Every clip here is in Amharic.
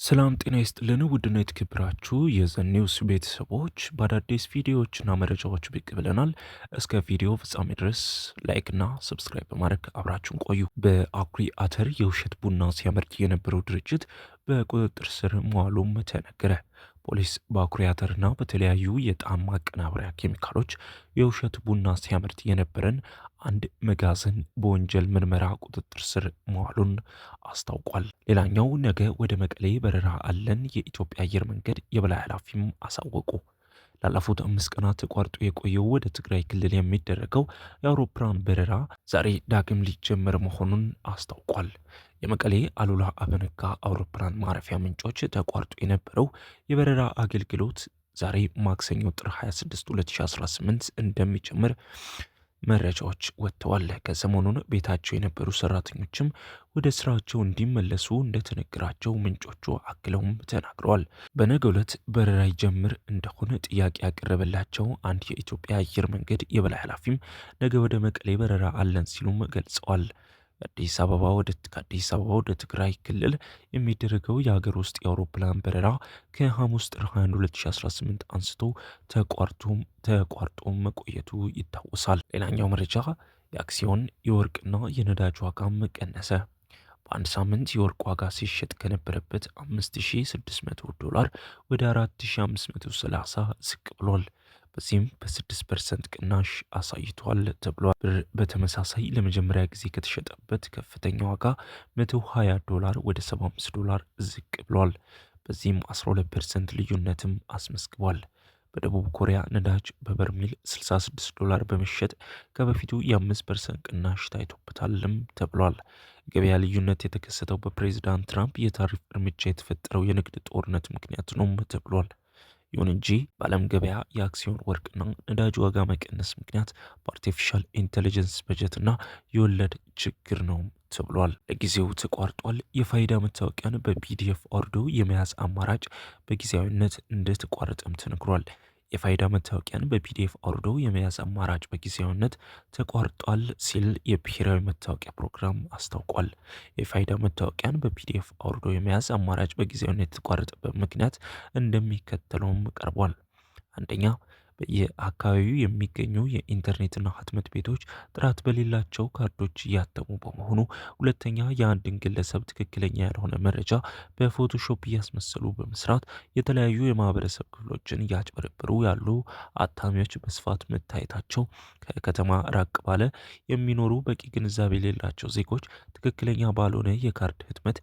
ሰላም ጤና ይስጥልን ውድና የተከበራችሁ የዘኒውስ ቤተሰቦች በአዳዲስ ቪዲዮዎችና መረጃዎች ብቅ ብለናል። እስከ ቪዲዮ ፍጻሜ ድረስ ላይክና ሰብስክራይብ በማድረግ አብራችሁን ቆዩ። በአኩሪ አተር የውሸት ቡና ሲያመርት የነበረው ድርጅት በቁጥጥር ስር መዋሉም ተነገረ። ፖሊስ በአኩሪ አተርና በተለያዩ የጣዕም ማቀናበሪያ ኬሚካሎች የውሸት ቡና ሲያመርት የነበረን አንድ መጋዘን በወንጀል ምርመራ ቁጥጥር ስር መዋሉን አስታውቋል። ሌላኛው ነገ ወደ መቀሌ በረራ አለን የኢትዮጵያ አየር መንገድ የበላይ ኃላፊም አሳወቁ። ላለፉት 5 ቀናት ተቋርጦ የቆየው ወደ ትግራይ ክልል የሚደረገው የአውሮፕላን በረራ ዛሬ ዳግም ሊጀመር መሆኑን አስታውቋል። የመቀሌ አሉላ አበነጋ አውሮፕላን ማረፊያ ምንጮች ተቋርጦ የነበረው የበረራ አገልግሎት ዛሬ ማክሰኞ ጥር 26 2018 እንደሚጀምር መረጃዎች ወጥተዋል። ከሰሞኑን ቤታቸው የነበሩ ሰራተኞችም ወደ ስራቸው እንዲመለሱ እንደተነገራቸው ምንጮቹ አክለውም ተናግረዋል። በነገው ዕለት በረራ ይጀምር እንደሆነ ጥያቄ ያቀረበላቸው አንድ የኢትዮጵያ አየር መንገድ የበላይ ኃላፊም ነገ ወደ መቀሌ በረራ አለን ሲሉም ገልጸዋል። ከአዲስ አበባ ወደ ትግራይ ክልል የሚደረገው የሀገር ውስጥ የአውሮፕላን በረራ ከሐሙስ ጥር 21 2018 አንስቶ ተቋርጦ መቆየቱ ይታወሳል። ሌላኛው መረጃ የአክሲዮን የወርቅና የነዳጅ ዋጋም ቀነሰ። በአንድ ሳምንት የወርቅ ዋጋ ሲሸጥ ከነበረበት $5600 ወደ 4530 ዝቅ ብሏል። በዚህም በ6% ቅናሽ አሳይቷል ተብሏል። ብር በተመሳሳይ ለመጀመሪያ ጊዜ ከተሸጠበት ከፍተኛ ዋጋ $120 ወደ $75 ዝቅ ብሏል። በዚህም 12% ልዩነትም አስመዝግቧል። በደቡብ ኮሪያ ነዳጅ በበርሜል $66 በመሸጥ ከበፊቱ የ5% ቅናሽ ታይቶበታልም ተብሏል። ገበያ ልዩነት የተከሰተው በፕሬዚዳንት ትራምፕ የታሪፍ እርምጃ የተፈጠረው የንግድ ጦርነት ምክንያት ነው ተብሏል። ይሁን እንጂ በዓለም ገበያ የአክሲዮን ወርቅና ነዳጅ ዋጋ መቀነስ ምክንያት በአርቲፊሻል ኢንቴሊጀንስ በጀትና የወለድ ችግር ነው ተብሏል። ለጊዜው ተቋርጧል። የፋይዳ መታወቂያን በፒዲኤፍ አውርዶ የመያዝ አማራጭ በጊዜያዊነት እንደተቋረጠም ተነግሯል። የፋይዳ መታወቂያን በፒዲኤፍ አውርዶ የመያዝ አማራጭ በጊዜያዊነት ተቋርጧል ሲል የብሔራዊ መታወቂያ ፕሮግራም አስታውቋል። የፋይዳ መታወቂያን በፒዲኤፍ አውርዶ የመያዝ አማራጭ በጊዜያዊነት የተቋረጠበት ምክንያት እንደሚከተለውም ቀርቧል። አንደኛ፣ በየአካባቢው የሚገኙ የኢንተርኔትና ህትመት ቤቶች ጥራት በሌላቸው ካርዶች እያተሙ በመሆኑ። ሁለተኛ፣ የአንድን ግለሰብ ትክክለኛ ያልሆነ መረጃ በፎቶሾፕ እያስመሰሉ በመስራት የተለያዩ የማህበረሰብ ክፍሎችን እያጭበረበሩ ያሉ አታሚዎች በስፋት መታየታቸው። ከከተማ ራቅ ባለ የሚኖሩ በቂ ግንዛቤ የሌላቸው ዜጎች ትክክለኛ ባልሆነ የካርድ ህትመት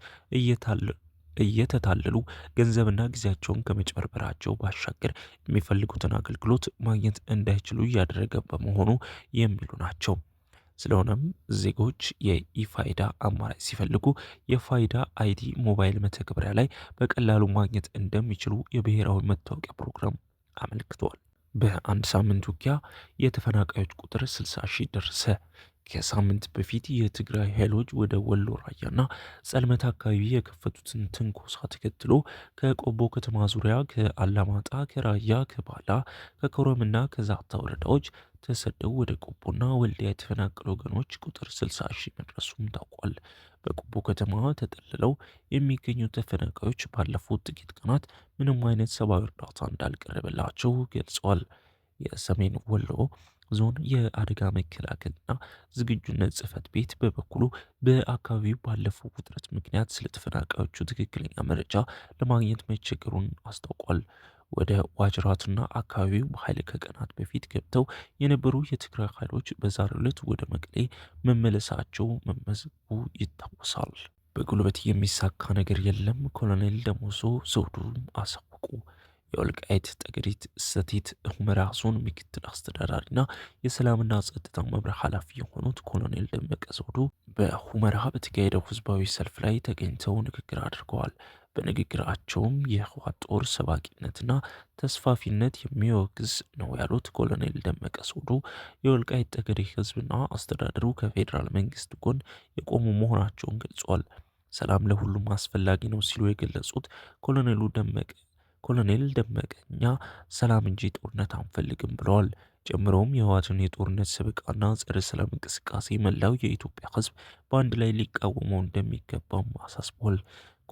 እየተታለሉ ገንዘብና ጊዜያቸውን ከመጭበርበራቸው ባሻገር የሚፈልጉትን አገልግሎት ማግኘት እንዳይችሉ እያደረገ በመሆኑ የሚሉ ናቸው። ስለሆነም ዜጎች የኢፋይዳ አማራጭ ሲፈልጉ የፋይዳ አይዲ ሞባይል መተግበሪያ ላይ በቀላሉ ማግኘት እንደሚችሉ የብሔራዊ መታወቂያ ፕሮግራም አመልክቷል። በአንድ ሳምንት ውጊያ የተፈናቃዮች ቁጥር 60 ሺህ ደረሰ። ከሳምንት በፊት የትግራይ ኃይሎች ወደ ወሎ ራያና ጸልመት አካባቢ የከፈቱትን ትንኮሳ ተከትሎ ከቆቦ ከተማ ዙሪያ፣ ከአላማጣ፣ ከራያ፣ ከባላ፣ ከኮረምና ከዛታ ወረዳዎች ተሰደው ወደ ቆቦና ወልዲያ የተፈናቀሉ ወገኖች ቁጥር 60 ሺህ መድረሱም ታውቋል። በቆቦ ከተማ ተጠልለው የሚገኙ ተፈናቃዮች ባለፉት ጥቂት ቀናት ምንም አይነት ሰብአዊ እርዳታ እንዳልቀረበላቸው ገልጸዋል። የሰሜን ወሎ ዞን የአደጋ መከላከልና ዝግጁነት ጽሕፈት ቤት በበኩሉ በአካባቢው ባለፈው ውጥረት ምክንያት ስለ ተፈናቃዮቹ ትክክለኛ መረጃ ለማግኘት መቸገሩን አስታውቋል። ወደ ዋጅራትና አካባቢው በኃይል ከቀናት በፊት ገብተው የነበሩ የትግራይ ኃይሎች በዛሬው ዕለት ወደ መቀሌ መመለሳቸው መመዝገቡ ይታወሳል። በጉልበት የሚሳካ ነገር የለም፣ ኮሎኔል ደሞዞ ዘውዱ አሳወቁ። የወልቃይት ጠገዴት ሰቲት ሁመራ ዞን ምክትል አስተዳዳሪና የሰላምና ጸጥታ መምሪያ ኃላፊ የሆኑት ኮሎኔል ደመቀ ዘውዱ በሁመራ በተካሄደው ህዝባዊ ሰልፍ ላይ ተገኝተው ንግግር አድርገዋል። በንግግራቸውም የህወሓት ጦር ሰባቂነትና ተስፋፊነት የሚወግዝ ነው ያሉት ኮሎኔል ደመቀ ዘውዱ የወልቃይት ጠገዴ ህዝብና አስተዳደሩ ከፌዴራል መንግስት ጎን የቆሙ መሆናቸውን ገልጿል። ሰላም ለሁሉም አስፈላጊ ነው ሲሉ የገለጹት ኮሎኔል ደመቀ እኛ ሰላም እንጂ ጦርነት አንፈልግም ብለዋል። ጨምሮም የህወሓትን የጦርነት ሰበቃና ጸረ ሰላም እንቅስቃሴ መላው የኢትዮጵያ ህዝብ በአንድ ላይ ሊቃወመው እንደሚገባም አሳስቧል።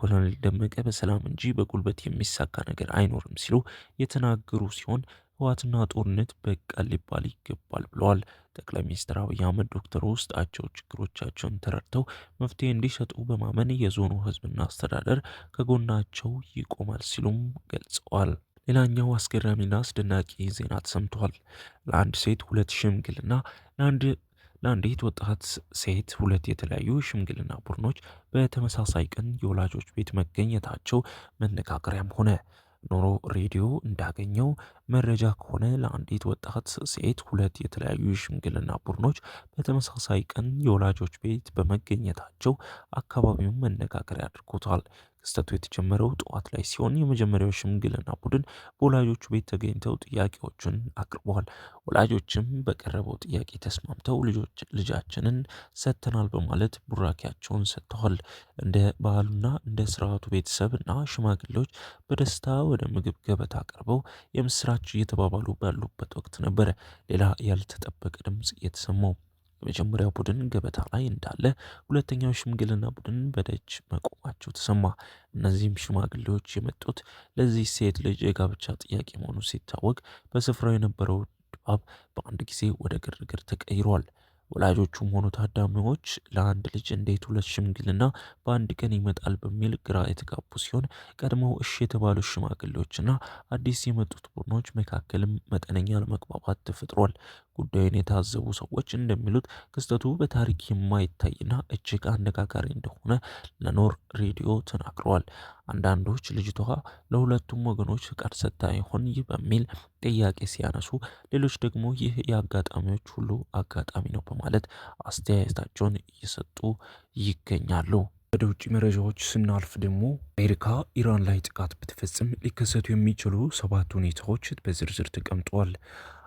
ኮሎኔል ደመቀ በሰላም እንጂ በጉልበት የሚሳካ ነገር አይኖርም ሲሉ የተናገሩ ሲሆን ህወሓትና ጦርነት በቃ ሊባል ይገባል ብለዋል። ጠቅላይ ሚኒስትር አብይ አህመድ ዶክተሩ ውስጣቸው ችግሮቻቸውን ተረድተው መፍትሄ እንዲሰጡ በማመን የዞኑ ህዝብና አስተዳደር ከጎናቸው ይቆማል ሲሉም ገልጸዋል። ሌላኛው አስገራሚና አስደናቂ ዜና ተሰምቷል። ለአንድ ሴት ሁለት ሽምግልና ለአንዲት ወጣት ሴት ሁለት የተለያዩ ሽምግልና ቡድኖች በተመሳሳይ ቀን የወላጆች ቤት መገኘታቸው መነጋገሪያም ሆነ። ኖሮ ሬዲዮ እንዳገኘው መረጃ ከሆነ ለአንዲት ወጣት ሴት ሁለት የተለያዩ የሽምግልና ቡድኖች በተመሳሳይ ቀን የወላጆች ቤት በመገኘታቸው አካባቢውን መነጋገሪያ አድርጎታል። ክስተቱ የተጀመረው ጠዋት ላይ ሲሆን የመጀመሪያው ሽምግልና ቡድን በወላጆቹ ቤት ተገኝተው ጥያቄዎችን አቅርበዋል። ወላጆችም በቀረበው ጥያቄ ተስማምተው ልጃችንን ሰጥተናል በማለት ቡራኪያቸውን ሰጥተዋል። እንደ ባህሉና እንደ ስርዓቱ ቤተሰብና ሽማግሌዎች በደስታ ወደ ምግብ ገበታ ቀርበው የምስራች እየተባባሉ ባሉበት ወቅት ነበረ ሌላ ያልተጠበቀ ድምፅ የተሰማው። የመጀመሪያው ቡድን ገበታ ላይ እንዳለ ሁለተኛው ሽምግልና ቡድን በደጅ መቆማቸው ተሰማ። እነዚህም ሽማግሌዎች የመጡት ለዚህ ሴት ልጅ የጋብቻ ጥያቄ መሆኑ ሲታወቅ በስፍራው የነበረው ድባብ በአንድ ጊዜ ወደ ግርግር ተቀይሯል። ወላጆቹም ሆኑ ታዳሚዎች ለአንድ ልጅ እንዴት ሁለት ሽምግልና በአንድ ቀን ይመጣል በሚል ግራ የተጋቡ ሲሆን ቀድሞው እሺ የተባሉ ሽማግሌዎችና አዲስ የመጡት ቡድኖች መካከልም መጠነኛ አለመግባባት ተፈጥሯል። ጉዳዩን የታዘቡ ሰዎች እንደሚሉት ክስተቱ በታሪክ የማይታይና እጅግ አነጋጋሪ እንደሆነ ለኖር ሬዲዮ ተናግረዋል። አንዳንዶች ልጅቷ ለሁለቱም ወገኖች ፍቃድ ሰጥታ ይሆን ይህ በሚል ጥያቄ ሲያነሱ፣ ሌሎች ደግሞ ይህ የአጋጣሚዎች ሁሉ አጋጣሚ ነው በማለት አስተያየታቸውን እየሰጡ ይገኛሉ። ወደ ውጭ መረጃዎች ስናልፍ ደግሞ አሜሪካ ኢራን ላይ ጥቃት ብትፈጽም ሊከሰቱ የሚችሉ 7 ሁኔታዎች በዝርዝር ተቀምጠዋል።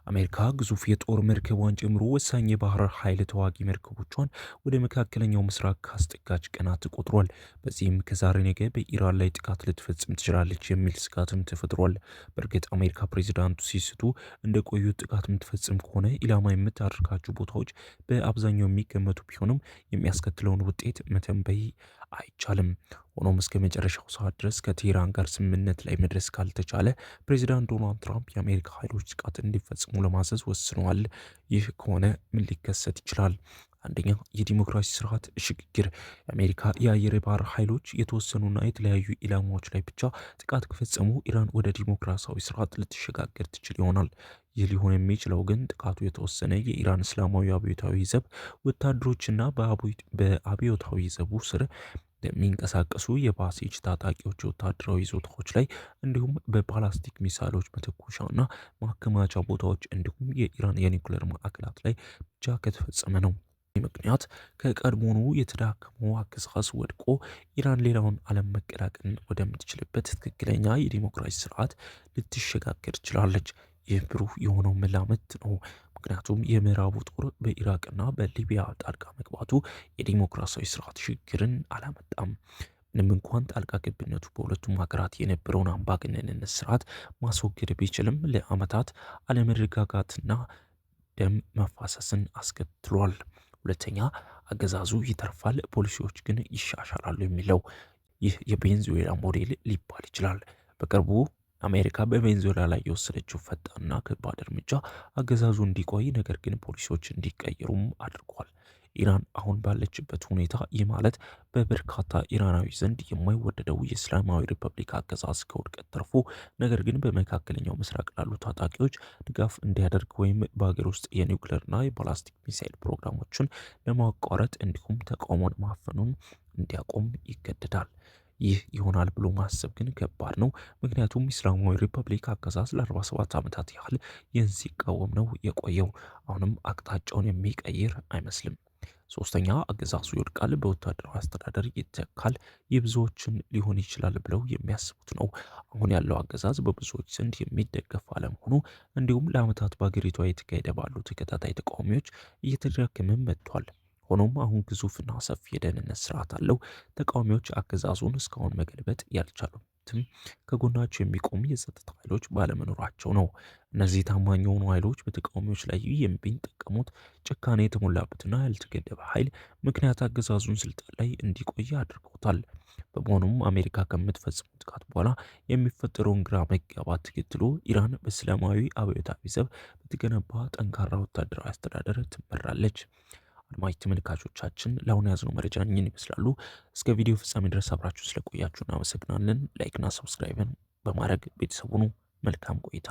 አሜሪካ ግዙፍ የጦር መርከቧን ጨምሮ ወሳኝ የባህር ኃይል ተዋጊ መርከቦቿን ወደ መካከለኛው ምስራቅ ካስጠጋች ቀናት ተቆጥሯል። በዚህም ከዛሬ ነገ በኢራን ላይ ጥቃት ልትፈጽም ትችላለች የሚል ስጋትም ተፈጥሯል። በእርግጥ አሜሪካ ፕሬዚዳንቱ ሲስቱ እንደ ቆዩት ጥቃት የምትፈጽም ከሆነ ኢላማ የምታደርጋቸው ቦታዎች በአብዛኛው የሚገመቱ ቢሆንም የሚያስከትለውን ውጤት መተንበይ አይቻልም። ሆኖም እስከ መጨረሻው ሰዓት ድረስ ከቴህራን ጋር ስምምነት ላይ መድረስ ካልተቻለ ፕሬዚዳንት ዶናልድ ትራምፕ የአሜሪካ ኃይሎች ጥቃት እንዲፈጽሙ ለማዘዝ ወስነዋል። ይህ ከሆነ ምን ሊከሰት ይችላል? አንደኛ፣ የዲሞክራሲ ስርዓት ሽግግር። የአሜሪካ የአየር ባህር ኃይሎች የተወሰኑና የተለያዩ ኢላማዎች ላይ ብቻ ጥቃት ከፈጸሙ ኢራን ወደ ዲሞክራሲያዊ ስርዓት ልትሸጋገር ትችል ይሆናል። ይህ ሊሆን የሚችለው ግን ጥቃቱ የተወሰነ የኢራን እስላማዊ አብዮታዊ ዘብ ወታደሮችና በአብዮታዊ ዘቡ ስር የሚንቀሳቀሱ የባሲጅ ታጣቂዎች ወታደራዊ ይዞታዎች ላይ እንዲሁም በባላስቲክ ሚሳይሎች መተኮሻና ማከማቻ ቦታዎች እንዲሁም የኢራን የኒውክሌር ማዕከላት ላይ ብቻ ከተፈጸመ ነው። ምክንያት ከቀድሞኑ የተዳከመው አገዛዝ ወድቆ ኢራን ሌላውን ዓለም መቀላቀል ወደምትችልበት ትክክለኛ የዲሞክራሲ ስርዓት ልትሸጋገር ትችላለች። ይህ ብሩህ የሆነው መላምት ነው። ምክንያቱም የምዕራቡ ጦር በኢራቅና በሊቢያ ጣልቃ መግባቱ የዲሞክራሲያዊ ስርዓት ሽግግርን አላመጣም። ምንም እንኳን ጣልቃ ገብነቱ በሁለቱም ሀገራት የነበረውን አምባገነንነት ስርዓት ማስወገድ ቢችልም ለዓመታት አለመረጋጋትና ደም መፋሰስን አስከትሏል። ሁለተኛ፣ አገዛዙ ይተርፋል፣ ፖሊሲዎች ግን ይሻሻላሉ የሚለው ይህ የቬንዙዌላ ሞዴል ሊባል ይችላል። በቅርቡ አሜሪካ በቬንዙዌላ ላይ የወሰደችው ፈጣንና ከባድ እርምጃ አገዛዙ እንዲቆይ ነገር ግን ፖሊሲዎች እንዲቀየሩም አድርጓል። ኢራን አሁን ባለችበት ሁኔታ ይህ ማለት በበርካታ ኢራናዊ ዘንድ የማይወደደው የእስላማዊ ሪፐብሊክ አገዛዝ ከውድቀት ተርፎ ነገር ግን በመካከለኛው ምስራቅ ላሉ ታጣቂዎች ድጋፍ እንዲያደርግ ወይም በሀገር ውስጥ የኒውክሌርና የባላስቲክ ሚሳይል ፕሮግራሞችን ለማቋረጥ እንዲሁም ተቃውሞን ማፈኑን እንዲያቆም ይገደዳል። ይህ ይሆናል ብሎ ማሰብ ግን ከባድ ነው። ምክንያቱም እስላማዊ ሪፐብሊክ አገዛዝ ለ47 ዓመታት ያህል ይህን ሲቃወም ነው የቆየው። አሁንም አቅጣጫውን የሚቀይር አይመስልም። ሶስተኛ፣ አገዛዙ ይወድቃል፣ በወታደራዊ አስተዳደር ይተካል። የብዙዎችን ሊሆን ይችላል ብለው የሚያስቡት ነው። አሁን ያለው አገዛዝ በብዙዎች ዘንድ የሚደገፍ አለመሆኑ እንዲሁም ለዓመታት በሀገሪቷ የተካሄደ ባሉ ተከታታይ ተቃዋሚዎች እየተዳከመ መጥቷል። ሆኖም አሁን ግዙፍና ሰፊ የደህንነት ስርዓት አለው። ተቃዋሚዎች አገዛዙን እስካሁን መገልበጥ ያልቻሉ ወቅትም ከጎናቸው የሚቆሙ የጸጥታ ኃይሎች ባለመኖራቸው ነው። እነዚህ ታማኝ የሆኑ ኃይሎች በተቃዋሚዎች ላይ የሚጠቀሙት ጭካኔ የተሞላበትና ያልተገደበ ኃይል ምክንያት አገዛዙን ስልጣን ላይ እንዲቆይ አድርገውታል። በመሆኑም አሜሪካ ከምትፈጽመው ጥቃት በኋላ የሚፈጠረውን ግራ መጋባት ተከትሎ ኢራን በእስላማዊ አብዮታዊ ዘብ በተገነባ ጠንካራ ወታደራዊ አስተዳደር ትመራለች። አድማጭ ተመልካቾቻችን ለአሁኑ ያዝነው መረጃ እኚህን ይመስላሉ። እስከ ቪዲዮ ፍጻሜ ድረስ አብራችሁ ስለቆያችሁ እናመሰግናለን። ላይክና ሰብስክራይብን በማድረግ ቤተሰቡኑ መልካም ቆይታ